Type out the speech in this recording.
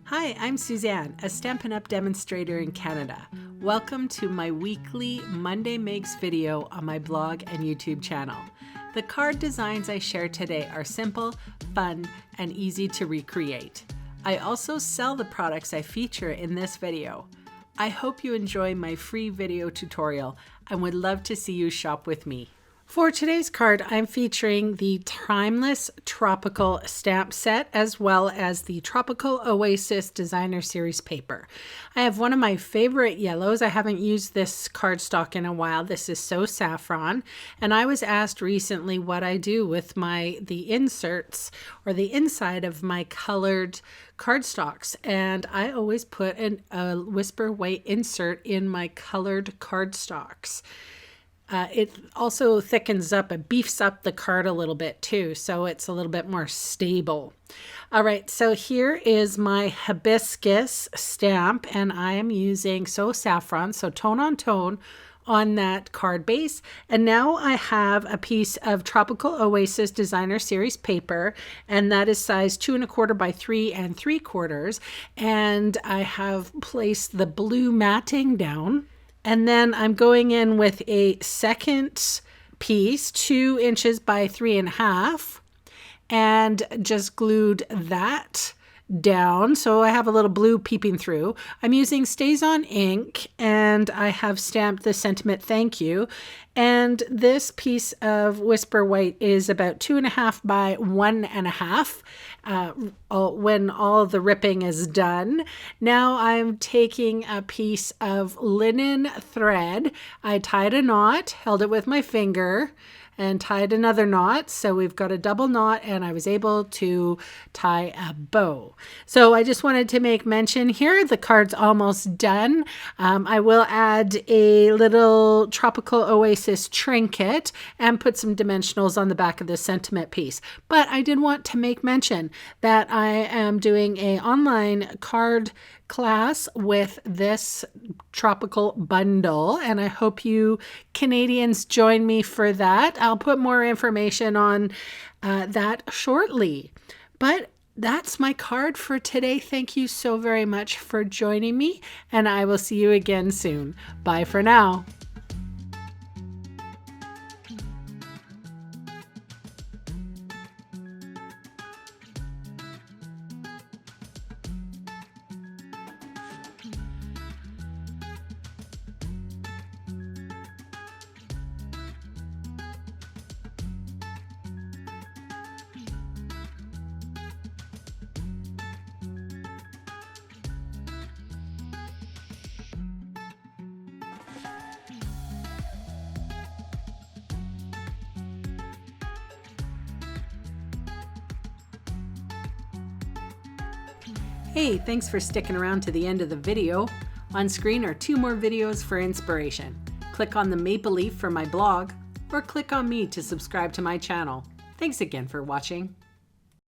Hi, I'm Suzanne, a Stampin' Up demonstrator in Canada. Welcome to my weekly Monday Makes video on my blog and YouTube channel. The card designs I share today are simple, fun, and easy to recreate. I also sell the products I feature in this video. I hope you enjoy my free video tutorial and would love to see you shop with me. For today's card, I'm featuring the Timeless Tropical Stamp Set as well as the Tropical Oasis Designer Series paper. I have one of my favorite yellows. I haven't used this cardstock in a while. This is So Saffron, and I was asked recently what I do with the inserts or the inside of my colored cardstocks, and I always put a Whisper White insert in my colored cardstocks. It also thickens up, it beefs up the card a little bit too, so it's a little bit more stable. All right, so here is my hibiscus stamp, and I am using So Saffron, so tone on that card base. And now I have a piece of Tropical Oasis Designer Series paper, and that is size 2 1/4 by 3 3/4. And I have placed the blue matting down. And then I'm going in with a second piece, 2 inches by 3 1/2, and just glued that down. So I have a little blue peeping through. I'm using StazOn ink, and I have stamped the sentiment thank you. And this piece of Whisper White is about 2 1/2 by 1 1/2 when all the ripping is done. Now I'm taking a piece of linen thread. I tied a knot, held it with my finger, and tied another knot. So we've got a double knot, and I was able to tie a bow. So I just wanted to make mention here, the card's almost done. I will add a little Tropical Oasis trinket and put some dimensionals on the back of the sentiment piece. But I did want to make mention that I am doing an online card class with this tropical bundle, and I hope you Canadians join me for that. I'll put more information on that shortly. But that's my card for today. Thank you so very much for joining me, and I will see you again soon. Bye for now. Hey, thanks for sticking around to the end of the video. On screen are 2 more videos for inspiration. Click on the maple leaf for my blog, or click on me to subscribe to my channel. Thanks again for watching.